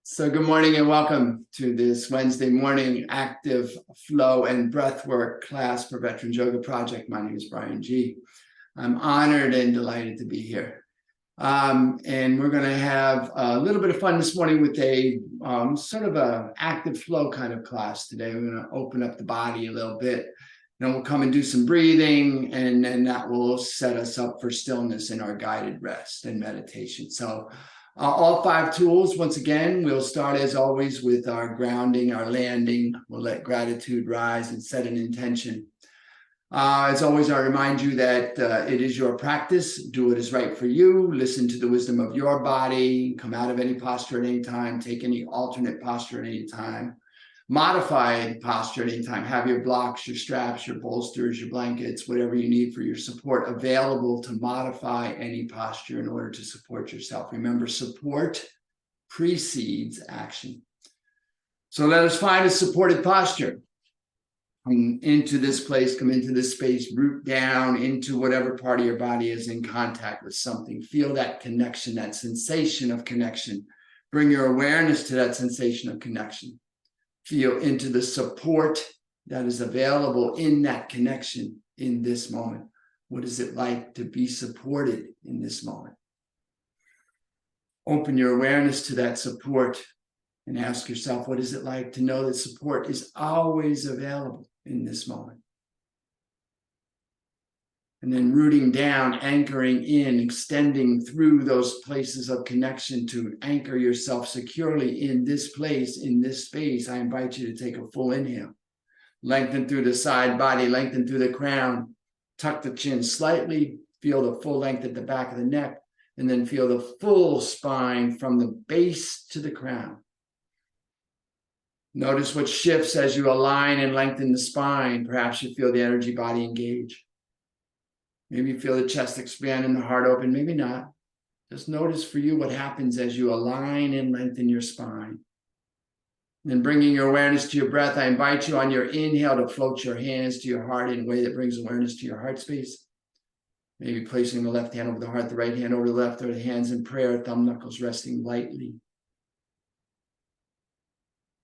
So good morning and welcome to this Wednesday morning active flow and breathwork class for Veterans Yoga Project. My name is Brian G. I'm honored and delighted to be here. And we're going to have a little bit of fun this morning with a sort of a active flow kind of class today. We're going to open up the body a little bit. Then we'll come and do some breathing, and then that will set us up for stillness in our guided rest and meditation. So all 5 tools, once again, we'll start as always with our grounding, our landing. We'll let gratitude rise and set an intention. As always, I remind you that it is your practice. Do what is right for you. Listen to the wisdom of your body. Come out of any posture at any time. Take any alternate posture at any time. Modify posture at any time. Have your blocks, your straps, your bolsters, your blankets, whatever you need for your support available to modify any posture in order to support yourself. Remember, support precedes action. So let us find a supported posture. Come into this place, come into this space, root down into whatever part of your body is in contact with something. Feel that connection, that sensation of connection. Bring your awareness to that sensation of connection. Feel into the support that is available in that connection in this moment. What is it like to be supported in this moment? Open your awareness to that support and ask yourself, what is it like to know that support is always available in this moment? And then rooting down, anchoring in, extending through those places of connection to anchor yourself securely in this place, in this space. I invite you to take a full inhale. Lengthen through the side body, lengthen through the crown. Tuck the chin slightly. Feel the full length at the back of the neck. And then feel the full spine from the base to the crown. Notice what shifts as you align and lengthen the spine. Perhaps you feel the energy body engage. Maybe you feel the chest expand and the heart open, maybe not. Just notice for you what happens as you align and lengthen your spine. Then bringing your awareness to your breath, I invite you on your inhale to float your hands to your heart in a way that brings awareness to your heart space. Maybe placing the left hand over the heart, the right hand over the left, or the hands in prayer, thumb knuckles resting lightly.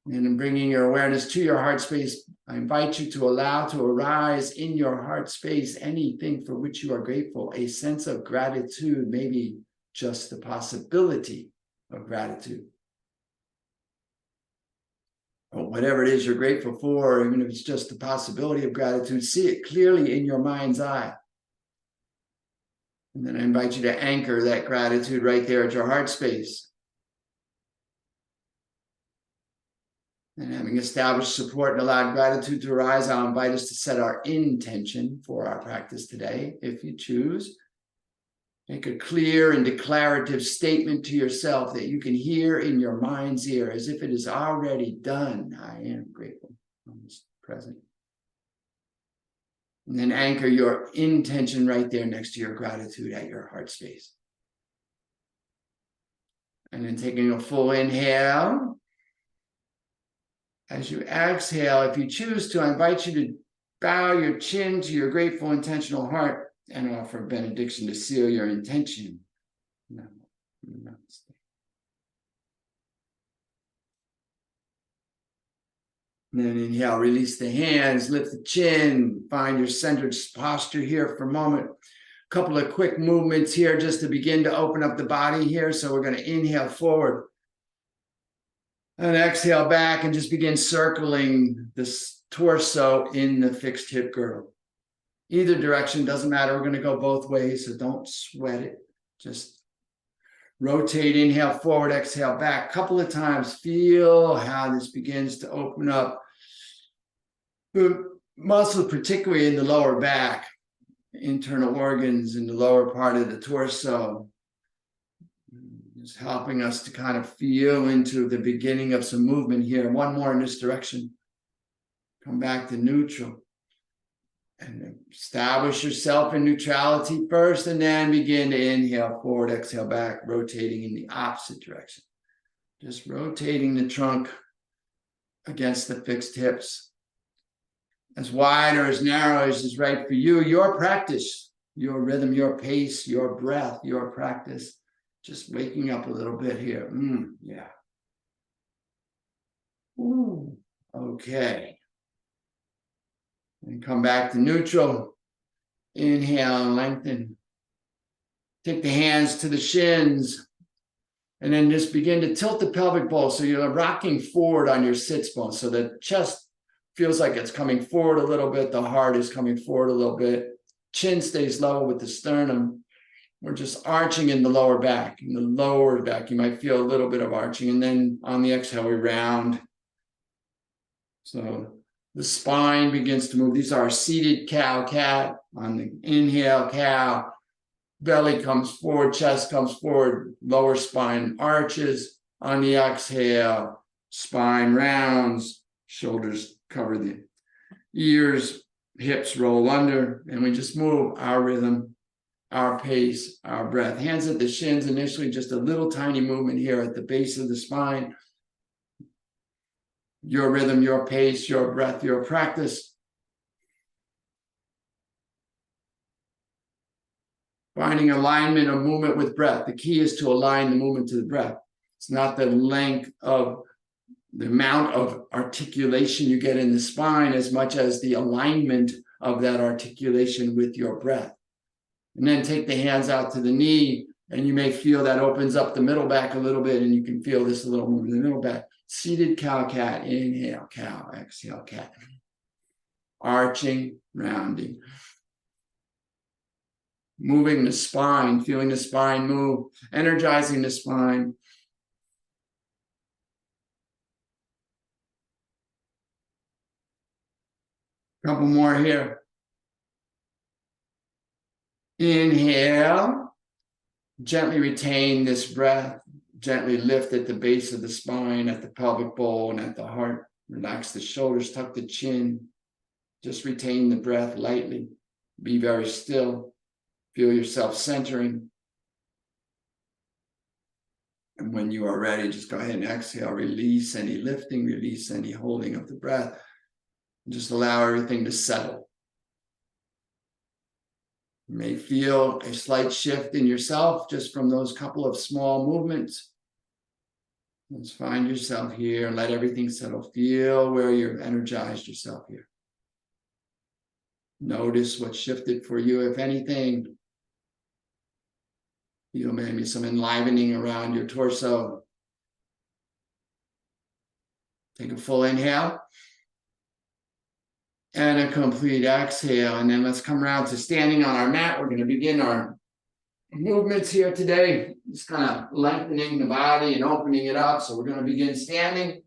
And in bringing your awareness to your heart space, I invite you to allow to arise in your heart space anything for which you are grateful, a sense of gratitude, maybe just the possibility of gratitude. Or whatever it is you're grateful for, even if it's just the possibility of gratitude, see it clearly in your mind's eye. And then I invite you to anchor that gratitude right there at your heart space. And having established support and allowed gratitude to arise, I'll invite us to set our intention for our practice today. If you choose, make a clear and declarative statement to yourself that you can hear in your mind's ear as if it is already done. I am grateful for this present. And then anchor your intention right there next to your gratitude at your heart space. And then taking a full inhale. As you exhale, if you choose to, I invite you to bow your chin to your grateful, intentional heart and offer a benediction to seal your intention. Namaste. And then inhale, release the hands, lift the chin, find your centered posture here for a moment. A couple of quick movements here just to begin to open up the body here. So we're going to inhale forward. And exhale back and just begin circling this torso in the fixed hip girdle. Either direction, doesn't matter. We're going to go both ways, so don't sweat it. Just rotate, inhale forward, exhale back. A couple of times, feel how this begins to open up the muscle, particularly in the lower back, internal organs in the lower part of the torso. It's helping us to kind of feel into the beginning of some movement here. One more in this direction. Come back to neutral. And establish yourself in neutrality first, and then begin to inhale forward, exhale back, rotating in the opposite direction. Just rotating the trunk against the fixed hips. As wide or as narrow as is right for you, your practice, your rhythm, your pace, your breath, your practice. Just waking up a little bit here. Yeah. Ooh, okay. And come back to neutral. Inhale and lengthen. Take the hands to the shins. And then just begin to tilt the pelvic bowl. So you're rocking forward on your sits bone. So the chest feels like it's coming forward a little bit. The heart is coming forward a little bit. Chin stays level with the sternum. We're just arching in the lower back. In the lower back, you might feel a little bit of arching. And then on the exhale, we round. So the spine begins to move. These are seated cow-cat. On the inhale, cow. Belly comes forward, chest comes forward, lower spine arches. On the exhale, spine rounds, shoulders cover the ears, hips roll under, and we just move our rhythm, our pace, our breath. Hands at the shins initially, just a little tiny movement here at the base of the spine. Your rhythm, your pace, your breath, your practice. Finding alignment of movement with breath. The key is to align the movement to the breath. It's not the length of the amount of articulation you get in the spine as much as the alignment of that articulation with your breath. And then take the hands out to the knee, and you may feel that opens up the middle back a little bit, and you can feel this a little more in the middle back. Seated cow-cat, inhale, cow, exhale, cat. Arching, rounding. Moving the spine, feeling the spine move, energizing the spine. Couple more here. Inhale, gently retain this breath, gently lift at the base of the spine, at the pelvic bowl, and at the heart. Relax the shoulders, tuck the chin. Just retain the breath lightly. Be very still. Feel yourself centering. And when you are ready, just go ahead and exhale. Release any lifting, release any holding of the breath. And just allow everything to settle. You may feel a slight shift in yourself just from those couple of small movements. Let's find yourself here and let everything settle. Feel where you've energized yourself here. Notice what shifted for you, if anything. Feel maybe some enlivening around your torso. Take a full inhale. And a complete exhale. And then let's come around to standing on our mat. We're going to begin our movements here today. Just kind of lengthening the body and opening it up. So we're going to begin standing.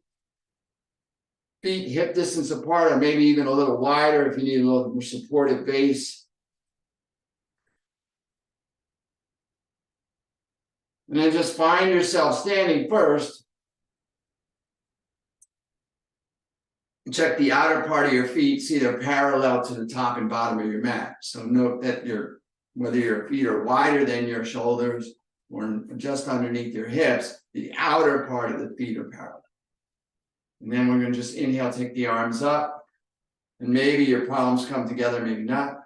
Feet hip distance apart, or maybe even a little wider if you need a little more supportive base. And then just find yourself standing first. Check the outer part of your feet, see they're parallel to the top and bottom of your mat. So note that whether your feet are wider than your shoulders or just underneath your hips, the outer part of the feet are parallel. And then we're going to just inhale, take the arms up, and maybe your palms come together, maybe not,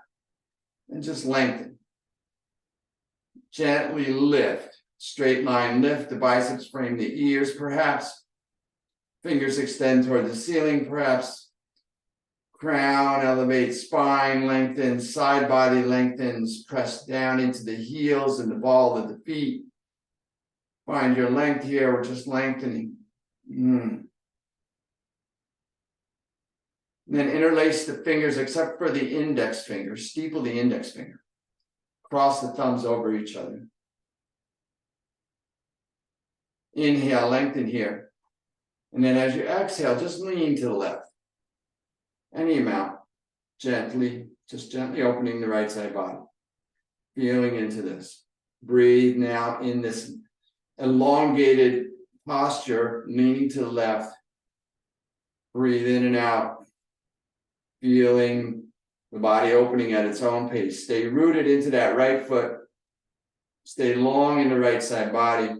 and just lengthen. Gently lift, straight line lift, the biceps frame the ears perhaps. Fingers extend toward the ceiling, perhaps. Crown elevates, spine lengthens, side body lengthens, press down into the heels and the ball of the feet. Find your length here, we're just lengthening. And then interlace the fingers except for the index finger, steeple the index finger. Cross the thumbs over each other. Inhale, lengthen here. And then as you exhale, just lean to the left. Any amount. Gently, just gently opening the right side body. Feeling into this. Breathe now in this elongated posture, leaning to the left. Breathe in and out. Feeling the body opening at its own pace. Stay rooted into that right foot. Stay long in the right side body.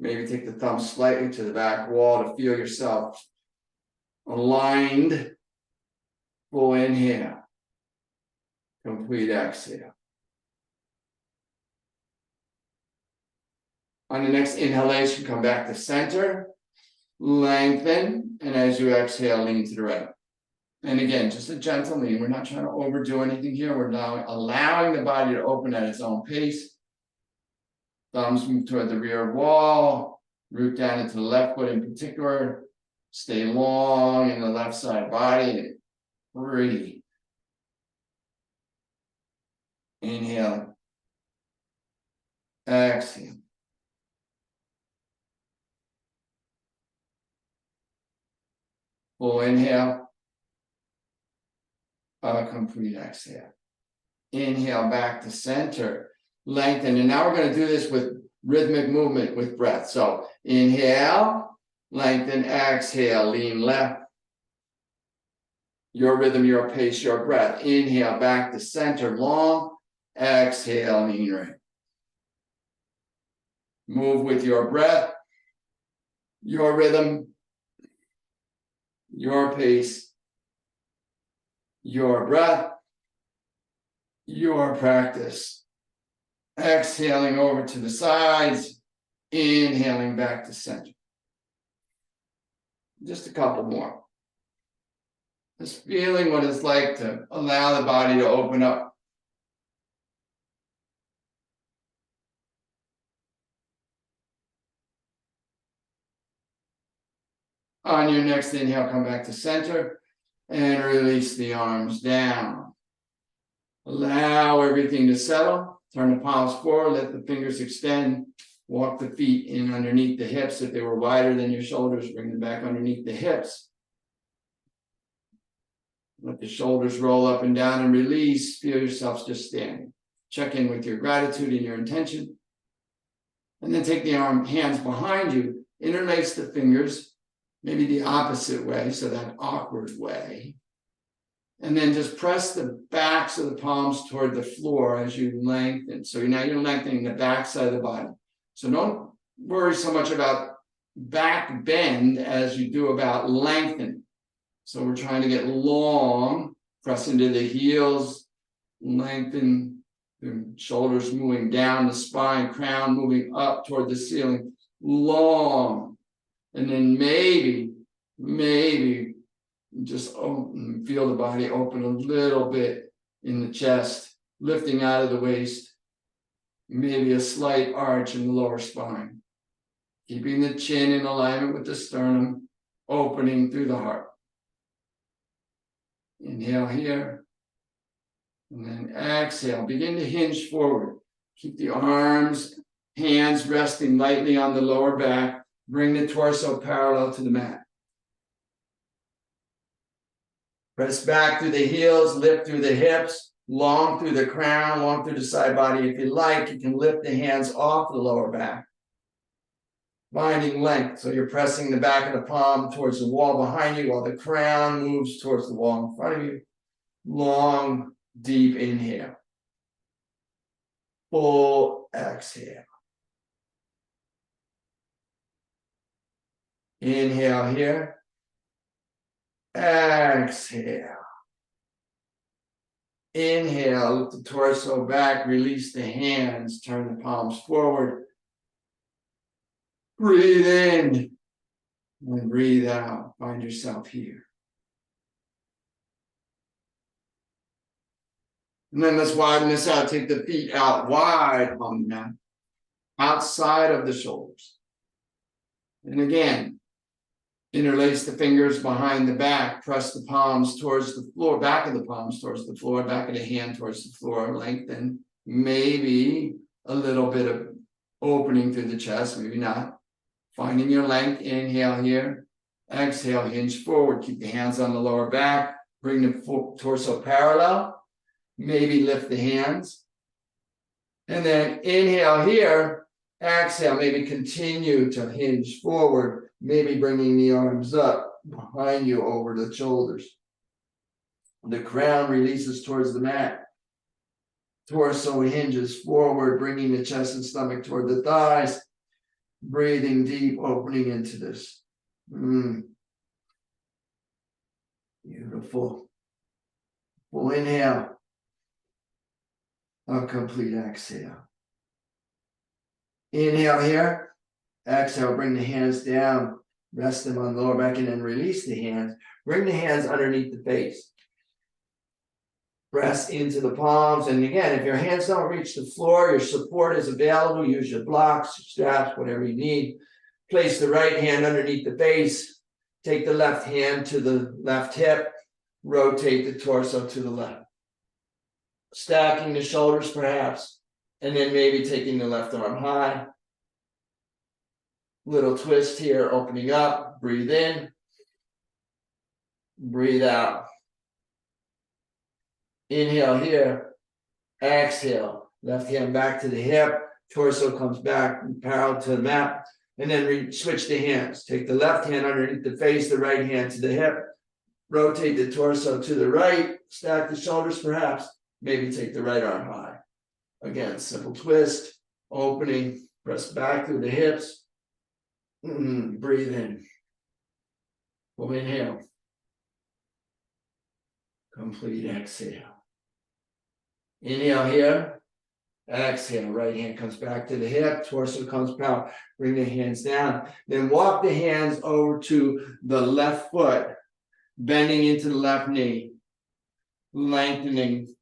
Maybe take the thumb slightly to the back wall to feel yourself aligned. Full inhale. Complete exhale. On the next inhalation, come back to center. Lengthen, and as you exhale, lean to the right. And again, just a gentle lean. We're not trying to overdo anything here. We're now allowing the body to open at its own pace. Thumbs move toward the rear wall, root down into the left foot in particular. Stay long in the left side body and breathe. Inhale. Exhale. Full inhale. A complete exhale. Inhale back to center. Lengthen. And now we're going to do this with rhythmic movement with breath. So inhale, lengthen, exhale, lean left. Your rhythm, your pace, your breath. Inhale back to center, long. Exhale, lean right. Move with your breath, your rhythm, your pace, your breath, your practice. Exhaling over to the sides, inhaling back to center. Just a couple more. Just feeling what it's like to allow the body to open up. On your next inhale, come back to center and release the arms down. Allow everything to settle. Turn the palms forward, let the fingers extend. Walk the feet in underneath the hips. If they were wider than your shoulders, bring them back underneath the hips. Let the shoulders roll up and down and release. Feel yourself just standing. Check in with your gratitude and your intention. And then take the hands behind you. Interlace the fingers, maybe the opposite way, so that awkward way. And then just press the backs of the palms toward the floor as you lengthen. So now you're lengthening the back side of the body. So don't worry so much about back bend as you do about lengthen. So we're trying to get long, press into the heels, lengthen, the shoulders moving down the spine, crown moving up toward the ceiling, long. And then maybe just open, feel the body open a little bit in the chest, lifting out of the waist, maybe a slight arch in the lower spine, keeping the chin in alignment with the sternum, opening through the heart. Inhale here, and then exhale. Begin to hinge forward. Keep the arms, hands resting lightly on the lower back. Bring the torso parallel to the mat. Press back through the heels, lift through the hips, long through the crown, long through the side body. If you like, you can lift the hands off the lower back. Finding length, so you're pressing the back of the palm towards the wall behind you while the crown moves towards the wall in front of you. Long, deep inhale. Full exhale. Inhale here. Exhale. Inhale, lift the torso back, release the hands, turn the palms forward. Breathe in and breathe out. Find yourself here. And then let's widen this out. Take the feet out wide on the mat, outside of the shoulders. And again, interlace the fingers behind the back, press the palms towards the floor, back of the palms towards the floor, back of the hand towards the floor, lengthen, maybe a little bit of opening through the chest, maybe not. Finding your length, inhale here, exhale, hinge forward, keep the hands on the lower back, bring the torso parallel, maybe lift the hands. And then inhale here, exhale, maybe continue to hinge forward, maybe bringing the arms up behind you over the shoulders. The crown releases towards the mat. Torso hinges forward, bringing the chest and stomach toward the thighs. Breathing deep, opening into this. Beautiful. Full inhale. A complete exhale. Inhale here. Exhale, bring the hands down. Rest them on the lower back and then release the hands. Bring the hands underneath the face. Press into the palms. And again, if your hands don't reach the floor, your support is available. Use your blocks, your straps, whatever you need. Place the right hand underneath the base. Take the left hand to the left hip. Rotate the torso to the left. Stacking the shoulders perhaps. And then maybe taking the left arm high. Little twist here, opening up. Breathe in. Breathe out. Inhale here. Exhale. Left hand back to the hip. Torso comes back parallel to the mat. And then switch the hands. Take the left hand underneath the face, the right hand to the hip. Rotate the torso to the right. Stack the shoulders perhaps. Maybe take the right arm high. Again, simple twist. Opening. Press back through the hips. Breathe in. Full inhale. Complete exhale. Inhale here. Exhale. Right hand comes back to the hip. Torso comes out. Bring the hands down. Then walk the hands over to the left foot. Bending into the left knee. Lengthening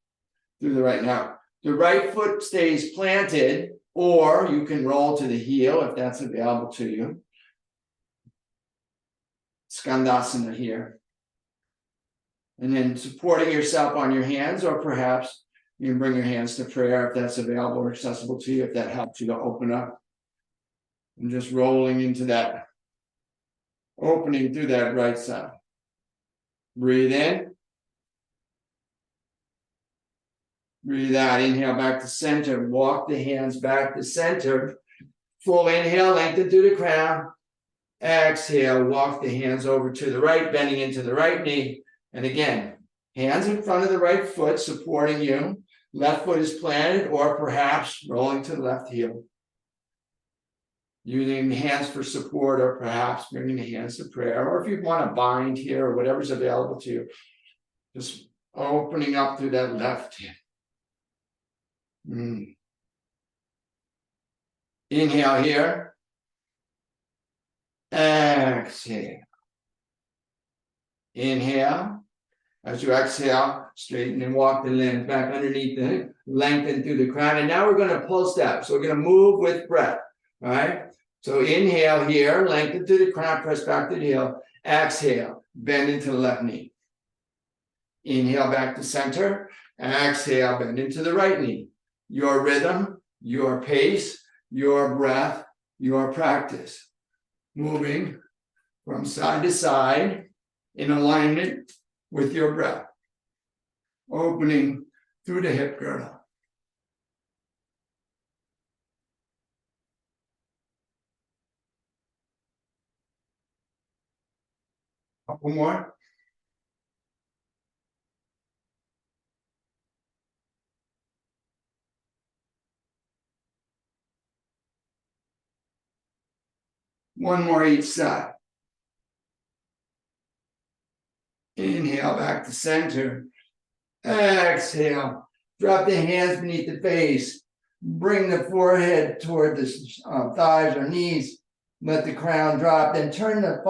through the right. Now, the right foot stays planted, or you can roll to the heel if that's available to you. Skandasana here. And then supporting yourself on your hands, or perhaps you can bring your hands to prayer if that's available or accessible to you, if that helps you to open up. And just rolling into that, opening through that right side. Breathe in. Breathe out. Inhale back to center. Walk the hands back to center. Full inhale, lengthen through the crown. Exhale, walk the hands over to the right, bending into the right knee. And again, hands in front of the right foot supporting you. Left foot is planted, or perhaps rolling to the left heel. Using the hands for support, or perhaps bringing the hands to prayer. Or if you want to bind here, or whatever's available to you, just opening up through that left hip. Inhale here. Exhale. Inhale. As you exhale, straighten and walk the limbs back underneath the hip, lengthen through the crown. And now we're going to pull step. So we're going to move with breath. All right. So inhale here, lengthen through the crown, press back to the heel. Exhale, bend into the left knee. Inhale back to center. Exhale, bend into the right knee. Your rhythm, your pace, your breath, your practice. Moving from side to side in alignment with your breath. Opening through the hip girdle. Couple more. One more each side. Inhale back to center. Exhale. Drop the hands beneath the face. Bring the forehead toward the thighs or knees. Let the crown drop. Then turn the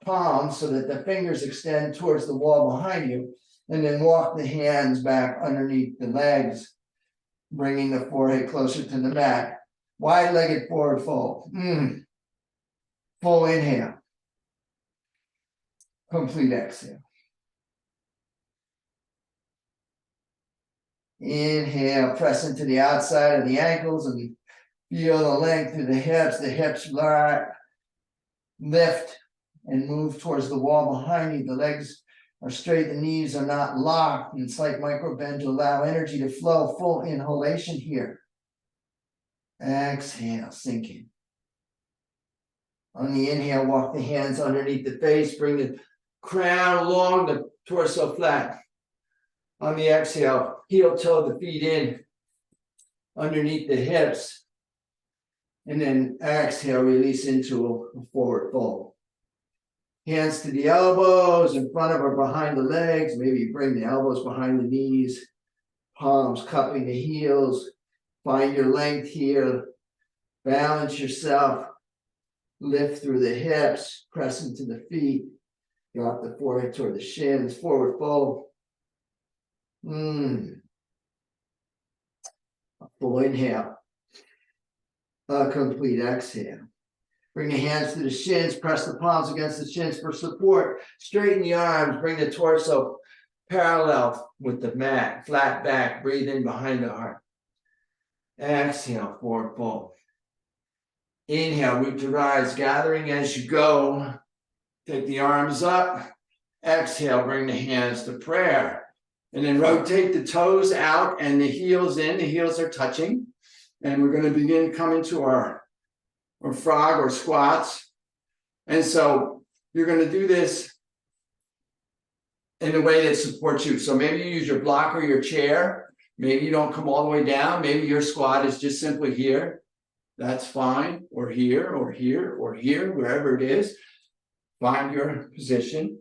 palms so that the fingers extend towards the wall behind you. And then walk the hands back underneath the legs, bringing the forehead closer to the mat. Wide-legged forward fold. Full inhale. Complete exhale. Inhale, press into the outside of the ankles and feel the length through the hips. The hips lift and move towards the wall behind you. The legs are straight, the knees are not locked. And slight micro bend to allow energy to flow. Full inhalation here. Exhale, sink in. On the inhale, walk the hands underneath the face. Bring the crown along, the torso flat. On the exhale, heel toe the feet in underneath the hips. And then exhale, release into a forward fold. Hands to the elbows, in front of or behind the legs. Maybe bring the elbows behind the knees. Palms cupping the heels. Find your length here. Balance yourself. Lift through the hips, press into the feet. Drop the forehead toward the shins, forward fold. A full inhale. A complete exhale. Bring the hands to the shins, press the palms against the shins for support. Straighten the arms, bring the torso parallel with the mat, flat back, breathe in behind the heart. Exhale, forward fold. Inhale, root to rise, gathering as you go. Take the arms up. Exhale, bring the hands to prayer. And then rotate the toes out and the heels in. The heels are touching. And we're going to begin coming to our frog or squats. And so you're going to do this in a way that supports you. So maybe you use your block or your chair. Maybe you don't come all the way down. Maybe your squat is just simply here. That's fine. Or here, or here, or here, wherever it is. Find your position.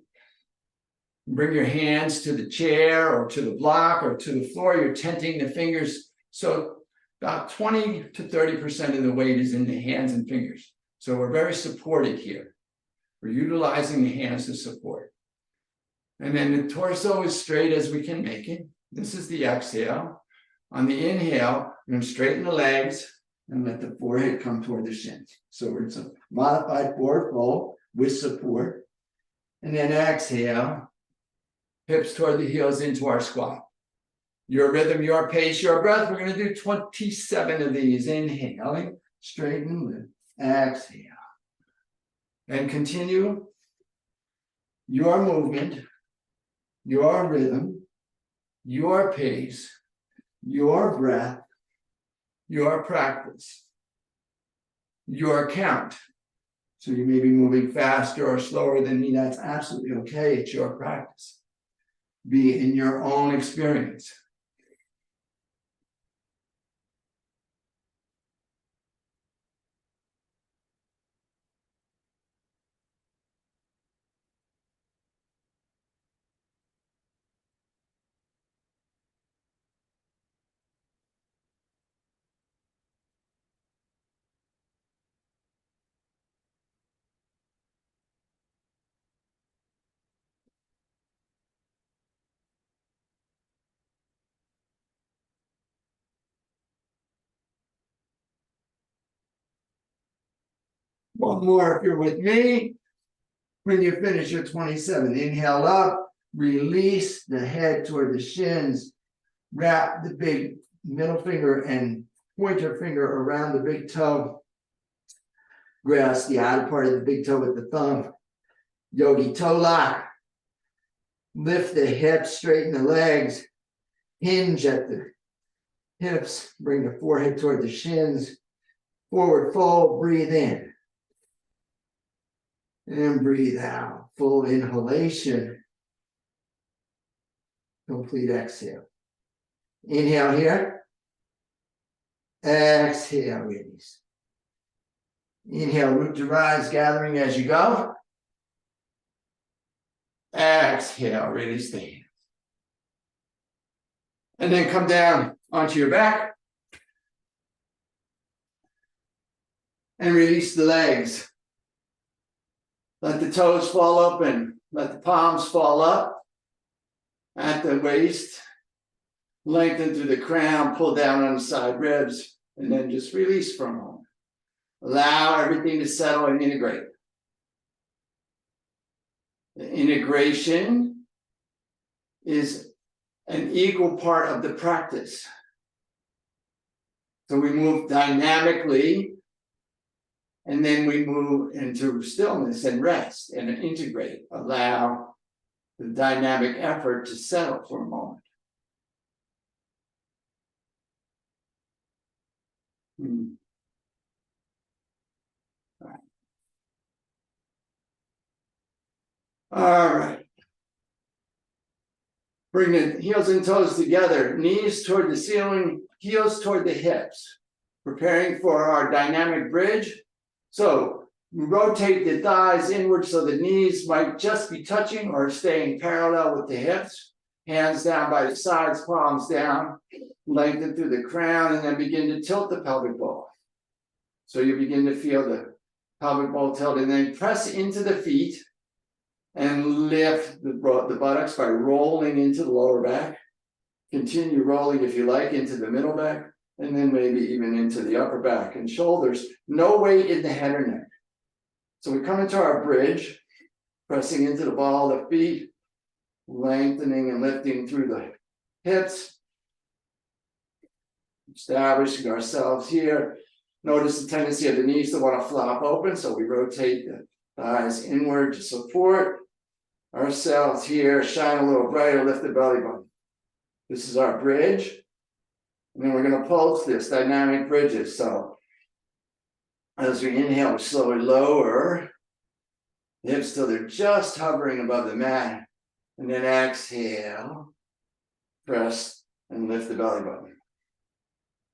Bring your hands to the chair or to the block or to the floor. You're tenting the fingers. So about 20 to 30% of the weight is in the hands and fingers. So we're very supported here. We're utilizing the hands to support. And then the torso is straight as we can make it. This is the exhale. On the inhale, we're going to straighten the legs and let the forehead come toward the shins. So it's a modified forward fold with support. And then exhale, hips toward the heels into our squat. Your rhythm, your pace, your breath. We're going to do 27 of these. Inhaling, straighten, lift, exhale. And continue your movement, your rhythm, your pace, your breath, your practice, your count. So you may be moving faster or slower than me. That's absolutely okay. It's your practice. Be in your own experience. One more if you're with me. When you finish your 27, inhale up, release the head toward the shins, wrap the big middle finger and pointer finger around the big toe. Grasp the outer part of the big toe with the thumb. Yogi toe lock. Lift the hips, straighten the legs, hinge at the hips, bring the forehead toward the shins. Forward fold, breathe in. And breathe out. Full inhalation. Complete exhale. Inhale here. Exhale, release. Inhale, root to rise, gathering as you go. Exhale, release the hands. And then come down onto your back. And release the legs. Let the toes fall open. Let the palms fall up at the waist. Lengthen through the crown, pull down on the side ribs, and then just release for a moment. Allow everything to settle and integrate. The integration is an equal part of the practice. So we move dynamically, and then we move into stillness and rest and integrate. Allow the dynamic effort to settle for a moment. All right. Bring the heels and toes together, knees toward the ceiling, heels toward the hips. Preparing for our dynamic bridge. So we rotate the thighs inward so the knees might just be touching or staying parallel with the hips. Hands down by the sides, palms down. Lengthen through the crown and then begin to tilt the pelvic ball. So you begin to feel the pelvic ball tilted, and then press into the feet and lift the buttocks by rolling into the lower back. Continue rolling, if you like, into the middle back, and then maybe even into the upper back and shoulders. No weight in the head or neck. So we come into our bridge, pressing into the ball of the feet, lengthening and lifting through the hips, establishing ourselves here. Notice the tendency of the knees to want to flop open, so we rotate the thighs inward to support ourselves here, shine a little brighter, lift the belly button. This is our bridge. And then we're going to pulse this, dynamic bridges. So as we inhale, we slowly lower the hips till they're just hovering above the mat. And then exhale, press and lift the belly button.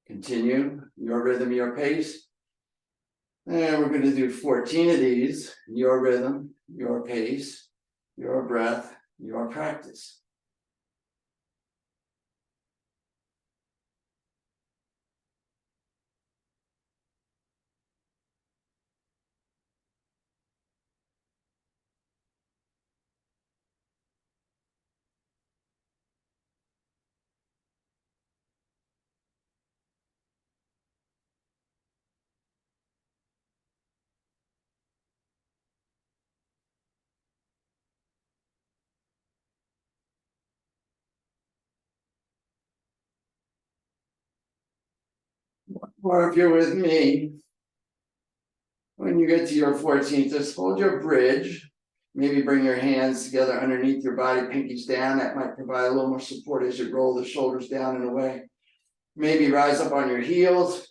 Continue your rhythm, your pace. And we're going to do 14 of these, your rhythm, your pace, your breath, your practice. Or if you're with me, when you get to your 14th, just hold your bridge. Maybe bring your hands together underneath your body, pinkies down. That might provide a little more support as you roll the shoulders down and away. Maybe rise up on your heels,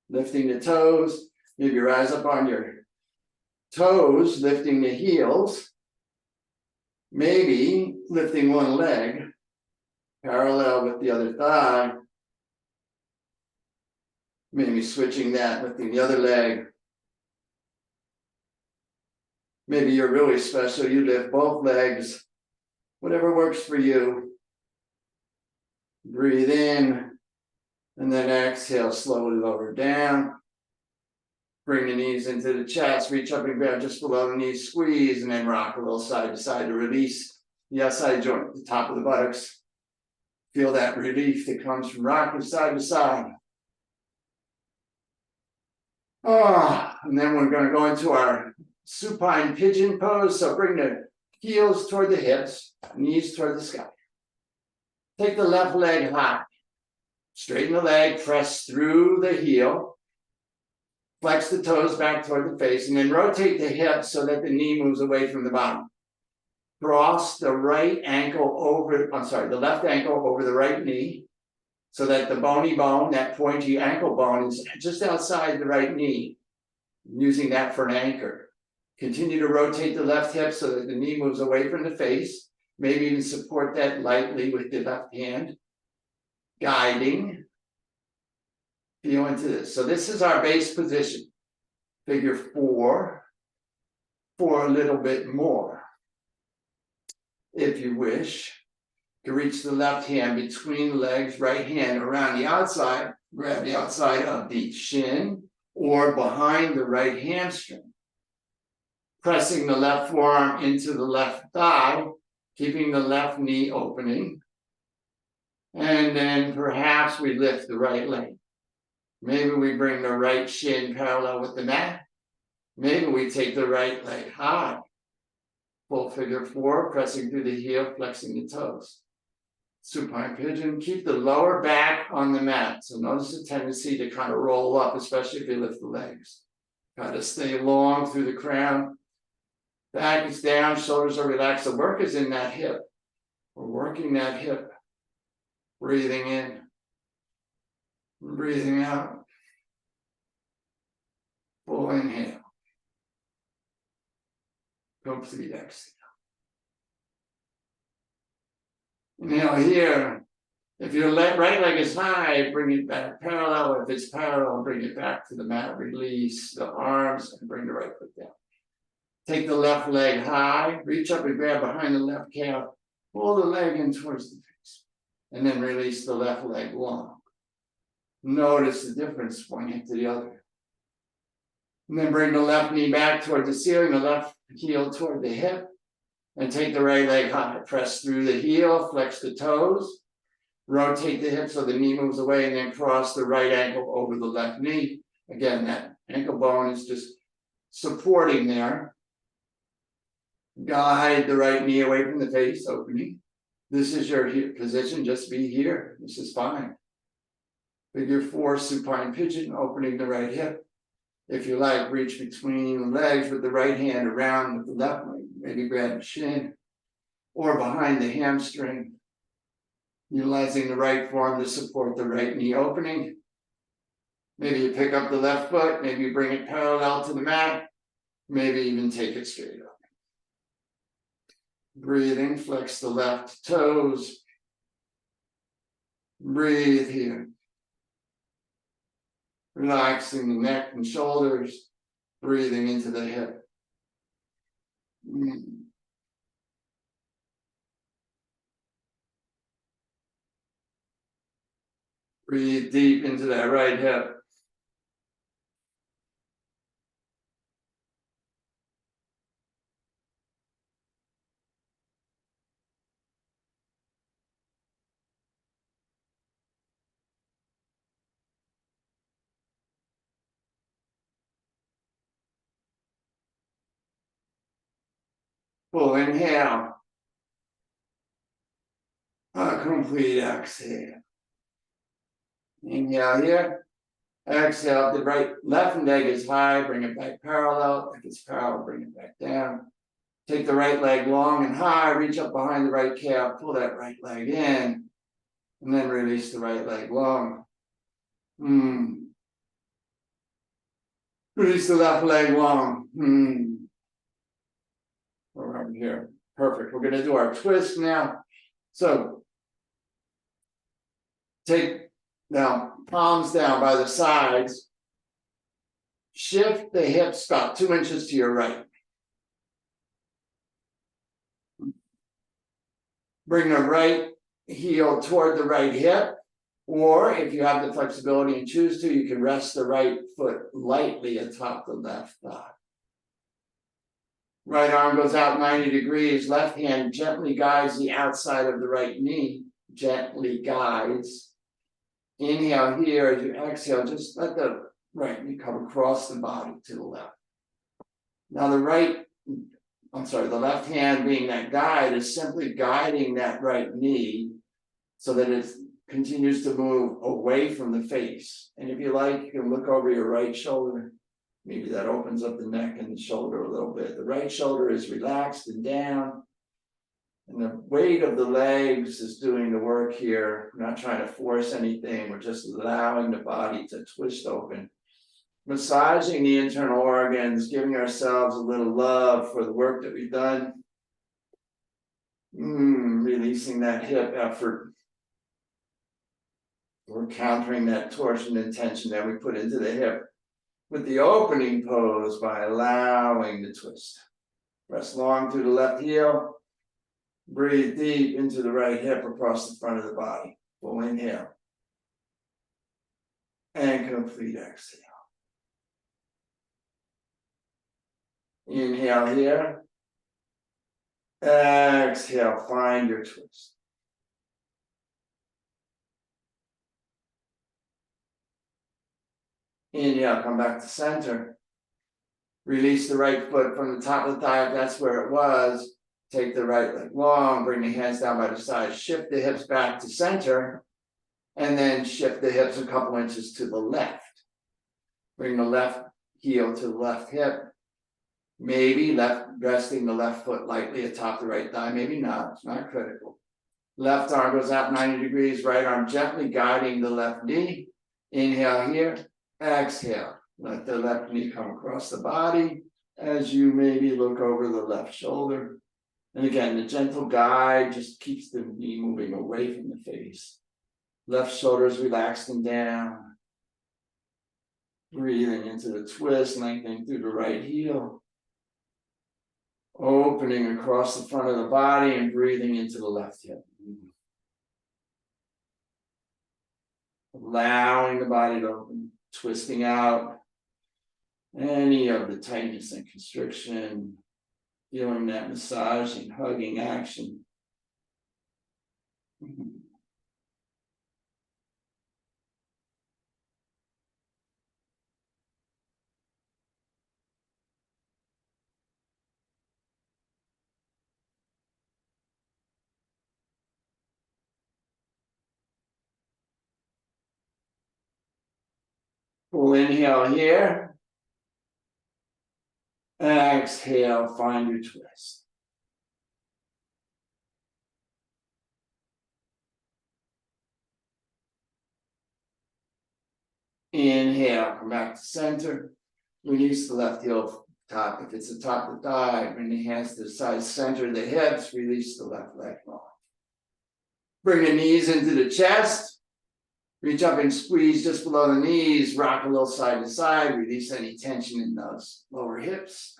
lifting the toes. Maybe rise up on your toes, lifting the heels. Maybe lifting one leg, parallel with the other thigh. Maybe switching that, lifting the other leg. Maybe you're really special, you lift both legs, whatever works for you. Breathe in, and then exhale, slowly lower down. Bring the knees into the chest, reach up and grab just below the knees, squeeze, and then rock a little side to side to release the outside joint, the top of the buttocks. Feel that relief that comes from rocking side to side. And then we're going to go into our supine pigeon pose. So bring the heels toward the hips, knees toward the sky. Take the left leg high. Straighten the leg, press through the heel. Flex the toes back toward the face, and then rotate the hips so that the knee moves away from the bottom. Cross the left ankle over the right knee, so that the bony bone, that pointy ankle bone, is just outside the right knee, using that for an anchor. Continue to rotate the left hip so that the knee moves away from the face. Maybe even support that lightly with the left hand. Guiding. Feel into this. So this is our base position. Figure 4 for a little bit more. If you wish, to reach the left hand between the legs, right hand around the outside, grab the outside of the shin or behind the right hamstring. Pressing the left forearm into the left thigh, keeping the left knee opening. And then perhaps we lift the right leg. Maybe we bring the right shin parallel with the mat. Maybe we take the right leg high. Full figure 4, pressing through the heel, flexing the toes. Supine pigeon, keep the lower back on the mat. So notice the tendency to kind of roll up, especially if you lift the legs. Try to stay long through the crown. Back is down, shoulders are relaxed. The work is in that hip. We're working that hip. Breathing in. Breathing out. Full inhale. Complete exhale. Inhale here. If your right leg is high, bring it back parallel. If it's parallel, bring it back to the mat. Release the arms and bring the right foot down. Take the left leg high. Reach up and grab behind the left calf. Pull the leg in towards the face. And then release the left leg long. Notice the difference one hip to the other. And then bring the left knee back toward the ceiling, the left heel toward the hip. And take the right leg high. Press through the heel, flex the toes. Rotate the hip so the knee moves away, and then cross the right ankle over the left knee. Again, that ankle bone is just supporting there. Guide the right knee away from the face, opening. This is your position, just be here. This is fine. Figure 4, supine pigeon, opening the right hip. If you like, reach between the legs with the right hand around with the left leg. Maybe grab the shin or behind the hamstring. Utilizing the right form to support the right knee opening. Maybe you pick up the left foot, maybe you bring it parallel to the mat, maybe even take it straight up. Breathing, flex the left toes. Breathe here. Relaxing the neck and shoulders, breathing into the hip. Breathe deep into that right hip. Full inhale. A complete exhale. Inhale here. Exhale. The left leg is high. Bring it back parallel. If it's parallel, bring it back down. Take the right leg long and high. Reach up behind the right calf. Pull that right leg in. And then release the right leg long. Release the left leg long. Around here. Perfect. We're going to do our twist now. So take now palms down by the sides. Shift the hips about 2 inches to your right. Bring the right heel toward the right hip. Or if you have the flexibility and choose to, you can rest the right foot lightly atop the left thigh. Right arm goes out 90 degrees. Left hand gently guides the outside of the right knee. Gently guides. Inhale here. As you exhale, just let the right knee come across the body to the left. Now the left hand being that guide is simply guiding that right knee so that it continues to move away from the face. And if you like, you can look over your right shoulder. Maybe that opens up the neck and the shoulder a little bit. The right shoulder is relaxed and down. And the weight of the legs is doing the work here. We're not trying to force anything. We're just allowing the body to twist open. Massaging the internal organs, giving ourselves a little love for the work that we've done. Releasing that hip effort. We're countering that torsion and tension that we put into the hip with the opening pose by allowing the twist. Press long through the left heel. Breathe deep into the right hip across the front of the body. Full inhale. And complete exhale. Inhale here. Exhale, find your twist. Inhale, come back to center. Release the right foot from the top of the thigh if that's where it was. Take the right leg long, bring the hands down by the side, shift the hips back to center, and then shift the hips a couple inches to the left. Bring the left heel to the left hip. Maybe resting the left foot lightly atop the right thigh, maybe not, it's not critical. Left arm goes out 90 degrees, right arm gently guiding the left knee. Inhale here, exhale. Let the left knee come across the body as you maybe look over the left shoulder. And again, the gentle guide just keeps the knee moving away from the face. Left shoulder is relaxed and down. Breathing into the twist, lengthening through the right heel. Opening across the front of the body and breathing into the left hip. Allowing the body to open, twisting out. any of the tightness and constriction, feeling that massaging, hugging action. Full inhale here. Exhale, find your twist. Inhale, come back to center. Release the left heel top. If it's the top of the thigh, bring the hands to the side, center of the hips, release the left leg long. Bring the knees into the chest. Reach up and squeeze just below the knees, rock a little side to side, release any tension in those lower hips.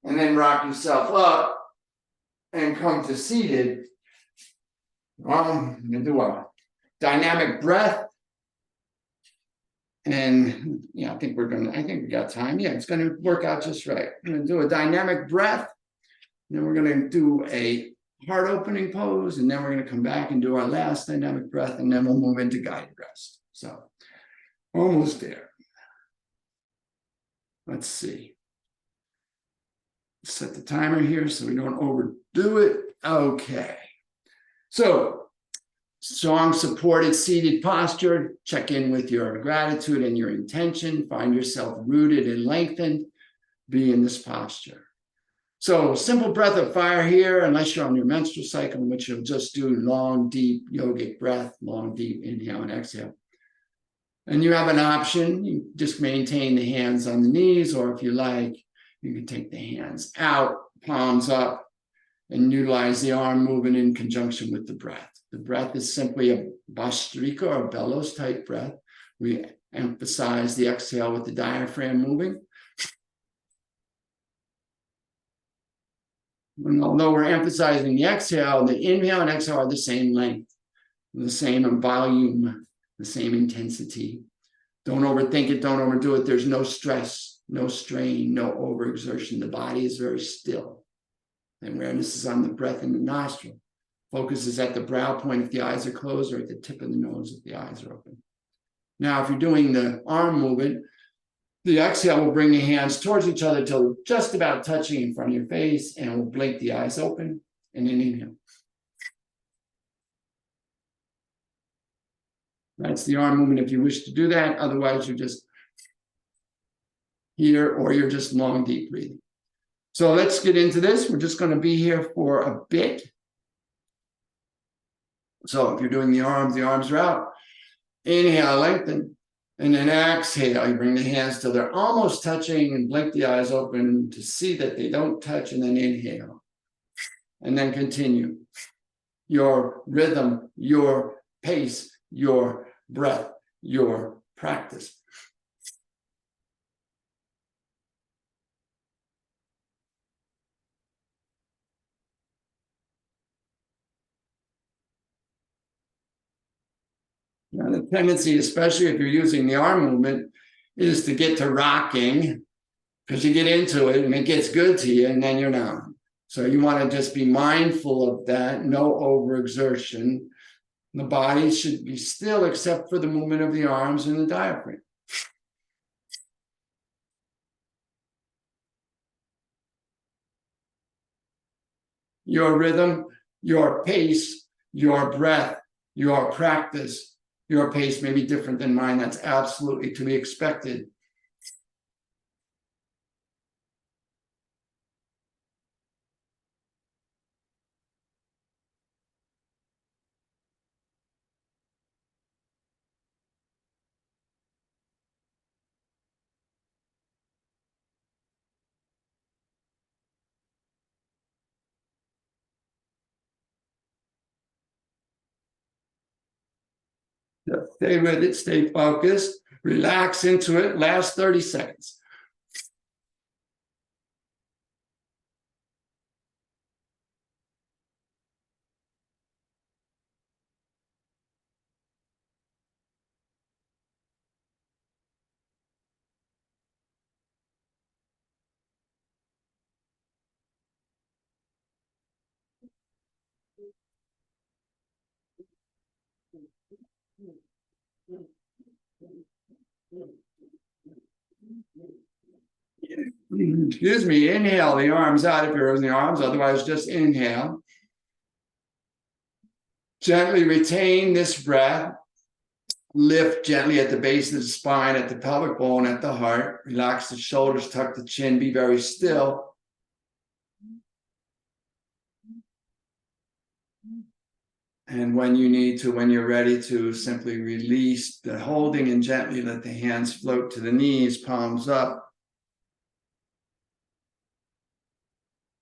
And then rock yourself up and come to seated. I'm going to do a dynamic breath. And I think we got time. Yeah, it's going to work out just right. I'm going to do a dynamic breath. And then we're going to do a heart opening pose. And then we're going to come back and do our last dynamic breath. And then we'll move into guided rest. So almost there. Let's see. Set the timer here so we don't overdo it. Okay. So strong supported seated posture. Check in with your gratitude and your intention. Find yourself rooted and lengthened. Be in this posture. So simple breath of fire here, unless you're on your menstrual cycle, in which you'll just do long, deep yogic breath, long, deep inhale and exhale. And you have an option. You just maintain the hands on the knees, or if you like, you can take the hands out, palms up, and utilize the arm movement in conjunction with the breath. The breath is simply a Bhastrika or bellows type breath. We emphasize the exhale with the diaphragm moving. And although we're emphasizing the exhale, the inhale and exhale are the same length, the same volume, the same intensity. Don't overthink it, don't overdo it. There's no stress, no strain, no overexertion. The body is very still. And awareness is on the breath in the nostril. Focus is at the brow point if the eyes are closed, or at the tip of the nose if the eyes are open. Now, if you're doing the arm movement, the exhale will bring the hands towards each other till just about touching in front of your face, and we'll blink the eyes open, and then inhale. That's the arm movement if you wish to do that. Otherwise, you're just here, or you're just long, deep breathing. So let's get into this. We're just going to be here for a bit. So if you're doing the arms are out. Inhale, lengthen. And then exhale, you bring the hands till they're almost touching and blink the eyes open to see that they don't touch, and then inhale. And then continue. Your rhythm, your pace, your breath, your practice. Now, the tendency, especially if you're using the arm movement, is to get to rocking, because you get into it and it gets good to you, and then you're down. So you want to just be mindful of that, no overexertion. The body should be still except for the movement of the arms and the diaphragm. Your rhythm, your pace, your breath, your practice, your pace may be different than mine. That's absolutely to be expected. Stay with it, stay focused, relax into it, last 30 seconds. Excuse me, inhale the arms out if you're using the arms, otherwise just inhale. Gently retain this breath. Lift gently at the base of the spine, at the pelvic bone, at the heart. Relax the shoulders, tuck the chin, be very still. And when you need to, when you're ready to, simply release the holding and gently let the hands float to the knees, palms up.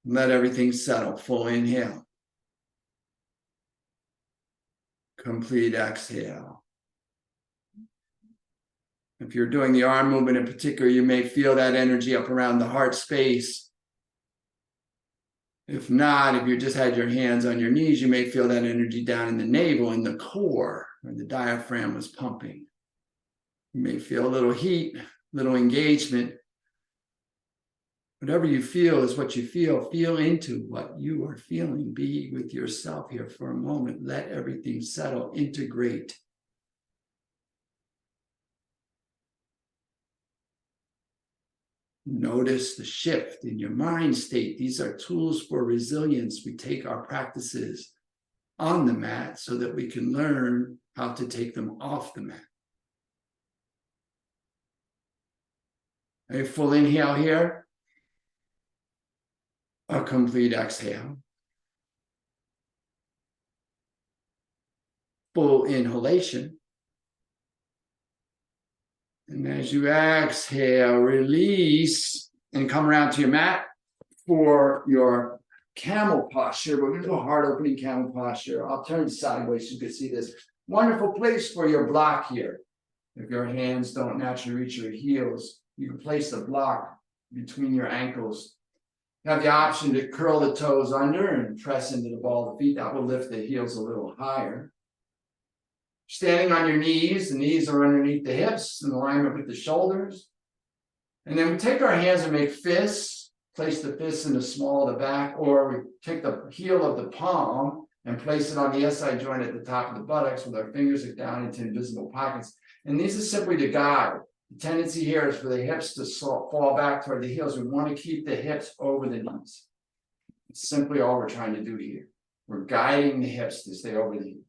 Let everything settle. Full inhale. Complete exhale. If you're doing the arm movement in particular, you may feel that energy up around the heart space. If not, if you just had your hands on your knees, you may feel that energy down in the navel, in the core, where the diaphragm was pumping. You may feel a little heat, little engagement. Whatever you feel is what you feel. Feel into what you are feeling. Be with yourself here for a moment. Let everything settle, integrate. Notice the shift in your mind state. These are tools for resilience. We take our practices on the mat so that we can learn how to take them off the mat. A full inhale here. A complete exhale. Full inhalation. And as you exhale, release and come around to your mat for your camel posture. We're going to do a heart opening camel posture. I'll turn sideways so you can see this. Wonderful place for your block here. If your hands don't naturally reach your heels, you can place the block between your ankles. You have the option to curl the toes under and press into the ball of the feet. That will lift the heels a little higher. Standing on your knees, the knees are underneath the hips in alignment with the shoulders. And then we take our hands and make fists, place the fists in the small of the back, or we take the heel of the palm and place it on the SI joint at the top of the buttocks with our fingers down into invisible pockets. And these are simply to guide. The tendency here is for the hips to fall back toward the heels. We want to keep the hips over the knees. It's simply all we're trying to do here. We're guiding the hips to stay over the knees.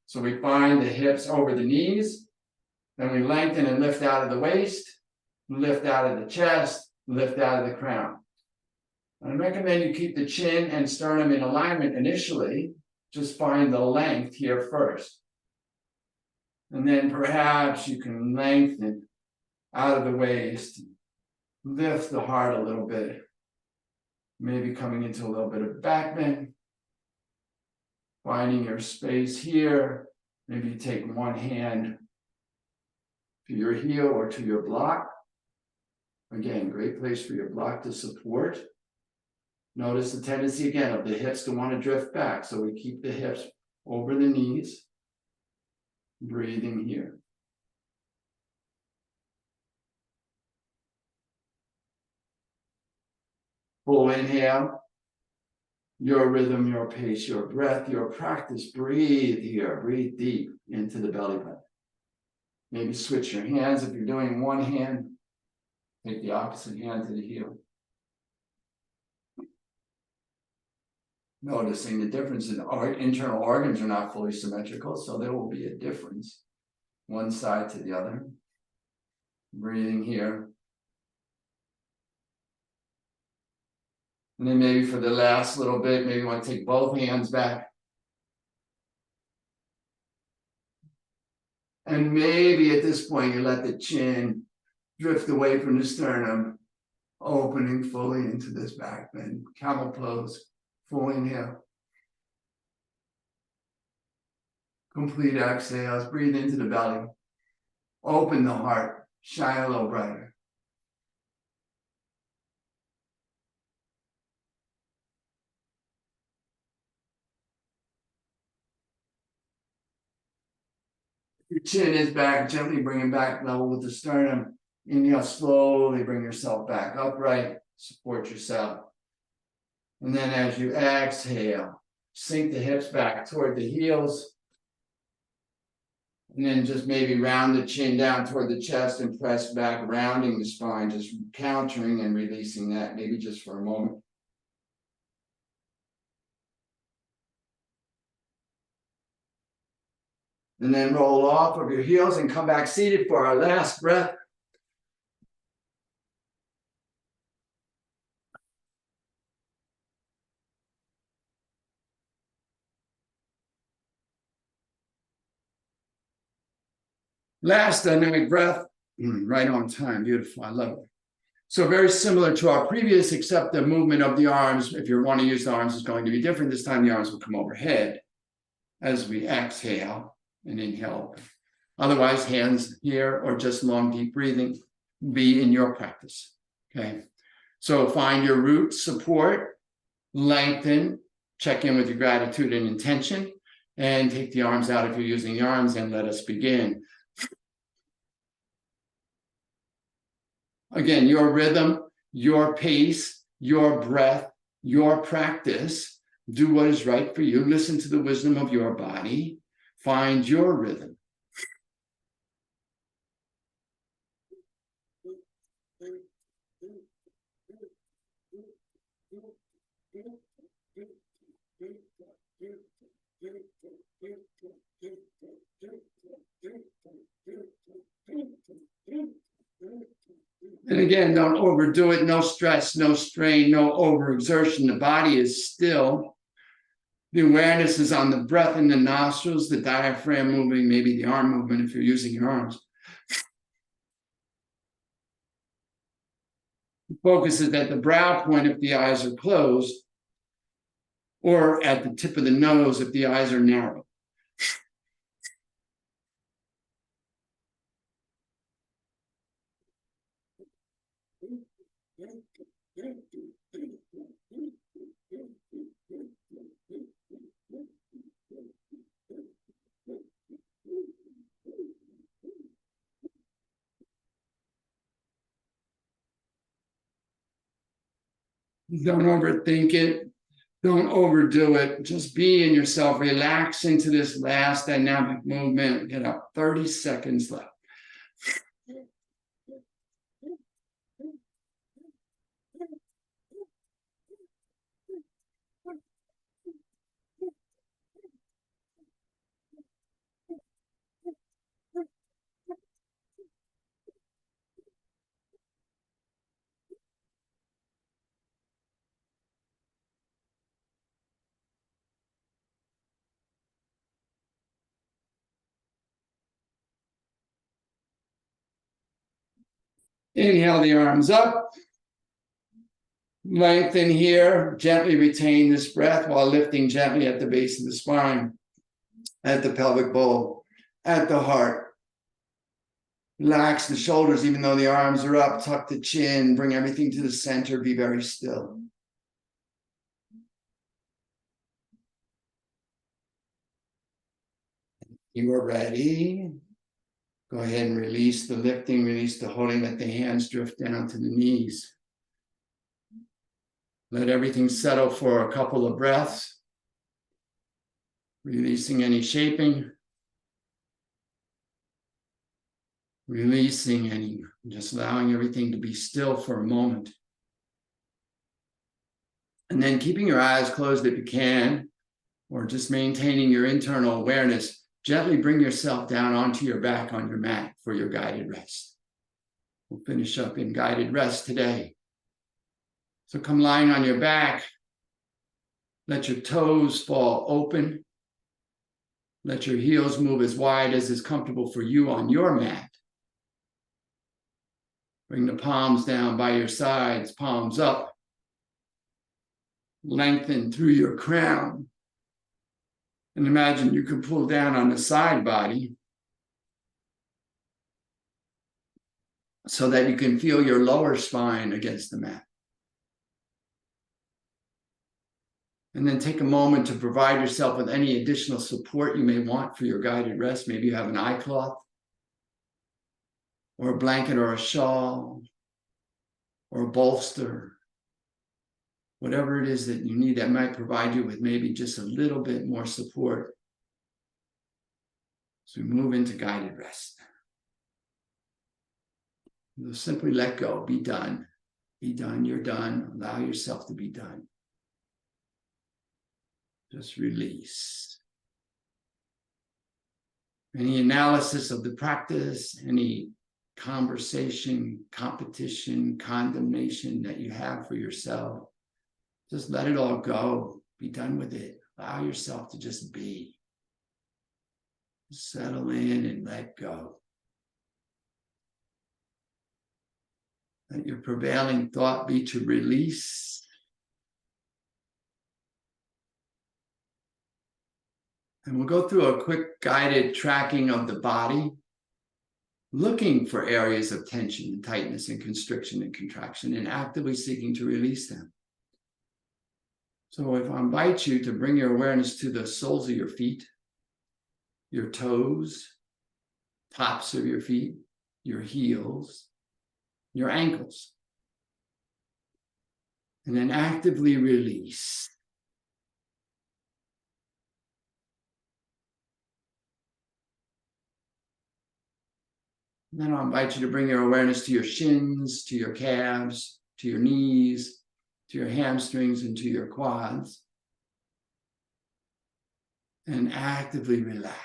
So we find the hips over the knees, then we lengthen and lift out of the waist, lift out of the chest, lift out of the crown. I recommend you keep the chin and sternum in alignment initially. Just find the length here first. And then perhaps you can lengthen out of the waist, lift the heart a little bit, maybe coming into a little bit of back bend. Finding your space here, maybe you take one hand to your heel or to your block. Again, great place for your block to support. Notice the tendency again of the hips to want to drift back, so we keep the hips over the knees. Breathing here. Full inhale. Your rhythm, your pace, your breath, your practice. Breathe here. Breathe deep into the belly button. Maybe switch your hands. If you're doing one hand, take the opposite hand to the heel. Noticing the difference in our internal organs are not fully symmetrical, so there will be a difference one side to the other. Breathing here. And then maybe for the last little bit, maybe you want to take both hands back. And maybe at this point, you let the chin drift away from the sternum, opening fully into this back bend. Camel pose, full inhale. Complete exhales, breathe into the belly. Open the heart, shine a little brighter. Your chin is back, gently bring it back level with the sternum. Inhale, slowly bring yourself back upright, support yourself. And then as you exhale, sink the hips back toward the heels. And then just maybe round the chin down toward the chest and press back, rounding the spine, just countering and releasing that, maybe just for a moment. And then roll off of your heels and come back seated for our last breath. Last dynamic breath, right on time, beautiful, I love it. So very similar to our previous, except the movement of the arms, if you want to use the arms, is going to be different. This time the arms will come overhead as we exhale and inhale. Otherwise, hands here or just long, deep breathing, be in your practice, okay? So find your root support, lengthen, check in with your gratitude and intention, and take the arms out if you're using the arms, and let us begin. Again, your rhythm, your pace, your breath, your practice. Do what is right for you. Listen to the wisdom of your body. Find your rhythm. And again, don't overdo it. No stress, no strain, no overexertion. The body is still. The awareness is on the breath in the nostrils, the diaphragm moving, maybe the arm movement if you're using your arms. The focus is at the brow point if the eyes are closed, or at the tip of the nose if the eyes are narrow. Don't overthink it. Don't overdo it. Just be in yourself. Relax into this last dynamic movement. Get up. 30 seconds left. Inhale the arms up. Lengthen here. Gently retain this breath while lifting gently at the base of the spine, at the pelvic bowl, at the heart. Relax the shoulders, even though the arms are up. Tuck the chin. Bring everything to the center. Be very still. You are ready. Go ahead and release the lifting, release the holding. Let the hands drift down to the knees. Let everything settle for a couple of breaths. Releasing any shaping. Releasing any, just allowing everything to be still for a moment. And then keeping your eyes closed if you can, or just maintaining your internal awareness. Gently bring yourself down onto your back on your mat for your guided rest. We'll finish up in guided rest today. So come lying on your back. Let your toes fall open. Let your heels move as wide as is comfortable for you on your mat. Bring the palms down by your sides, palms up. Lengthen through your crown. And imagine you could pull down on the side body so that you can feel your lower spine against the mat. And then take a moment to provide yourself with any additional support you may want for your guided rest. Maybe you have an eye cloth, or a blanket or a shawl, or a bolster. Whatever it is that you need that might provide you with maybe just a little bit more support, So we move into guided rest. You'll simply let go, be done. Be done, you're done. Allow yourself to be done. Just release. Any analysis of the practice, any conversation, competition, condemnation that you have for yourself, just let it all go. Be done with it. Allow yourself to just be. Settle in and let go. Let your prevailing thought be to release. And we'll go through a quick guided tracking of the body, looking for areas of tension and tightness and constriction and contraction, and actively seeking to release them. So if I invite you to bring your awareness to the soles of your feet, your toes, tops of your feet, your heels, your ankles, and then actively release. And then I'll invite you to bring your awareness to your shins, to your calves, to your knees, to your hamstrings, and to your quads. And actively relax.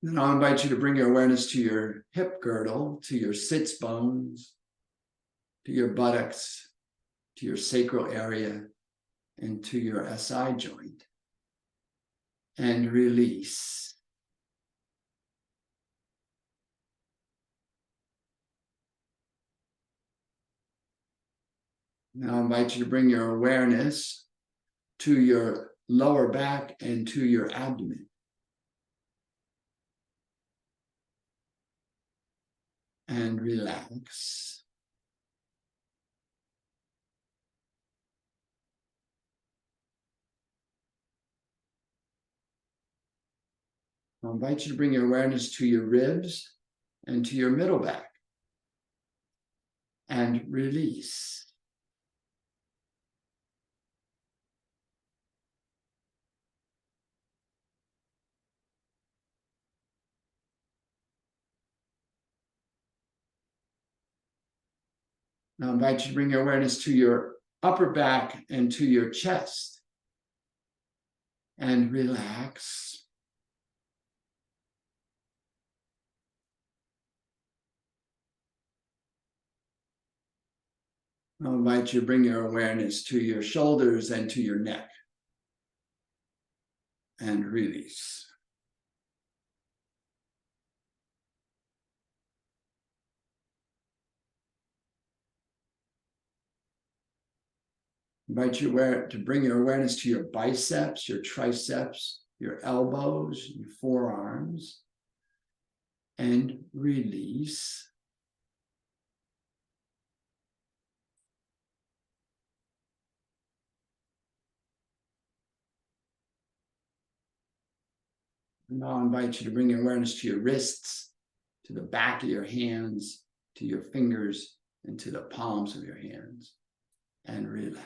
Then I'll invite you to bring your awareness to your hip girdle, to your sits bones, to your buttocks, to your sacral area, and to your SI joint. And release. Now I invite you to bring your awareness to your lower back and to your abdomen. And relax. I'll invite you to bring your awareness to your ribs and to your middle back. And release. Now I invite you to bring your awareness to your upper back and to your chest. And relax. I'll invite you to bring your awareness to your shoulders and to your neck. And release. Invite you to bring your awareness to your biceps, your triceps, your elbows, your forearms, and release. And I'll invite you to bring your awareness to your wrists, to the back of your hands, to your fingers, and to the palms of your hands, and relax.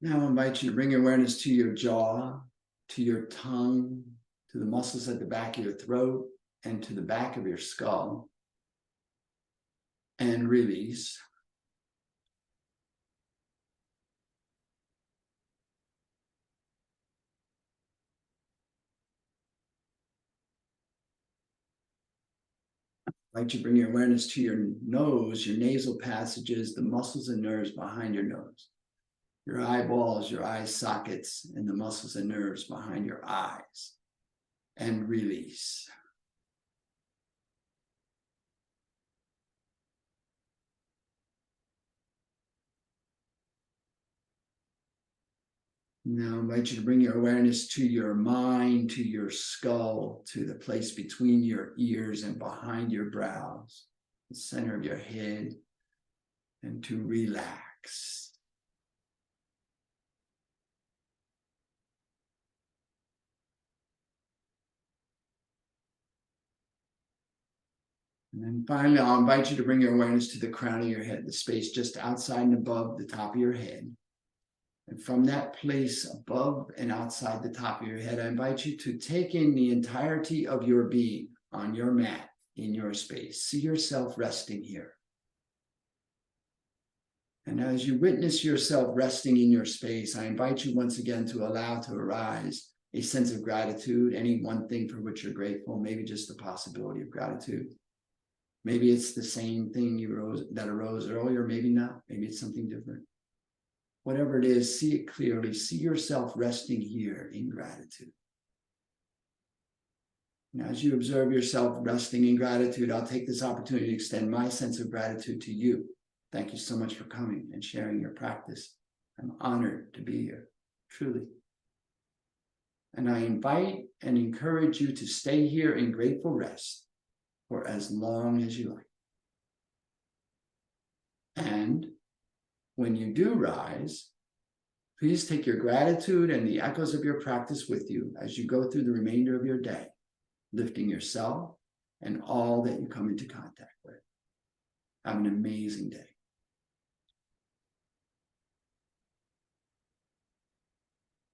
Now I invite you to bring your awareness to your jaw, to your tongue, to the muscles at the back of your throat, and to the back of your skull, and release. I'd like you to bring your awareness to your nose, your nasal passages, the muscles and nerves behind your nose, your eyeballs, your eye sockets, and the muscles and nerves behind your eyes, and release. Now I invite you to bring your awareness to your mind, to your skull, to the place between your ears and behind your brows, the center of your head, and to relax. And then finally, I'll invite you to bring your awareness to the crown of your head, the space just outside and above the top of your head. And from that place above and outside the top of your head, I invite you to take in the entirety of your being on your mat, in your space. See yourself resting here. And as you witness yourself resting in your space, I invite you once again to allow to arise a sense of gratitude, any one thing for which you're grateful, maybe just the possibility of gratitude. Maybe it's the same thing that arose earlier, maybe not, maybe it's something different. Whatever it is, see it clearly, see yourself resting here in gratitude. And as you observe yourself resting in gratitude, I'll take this opportunity to extend my sense of gratitude to you. Thank you so much for coming and sharing your practice. I'm honored to be here, truly. And I invite and encourage you to stay here in grateful rest for as long as you like. And when you do rise, please take your gratitude and the echoes of your practice with you as you go through the remainder of your day, lifting yourself and all that you come into contact with. Have an amazing day.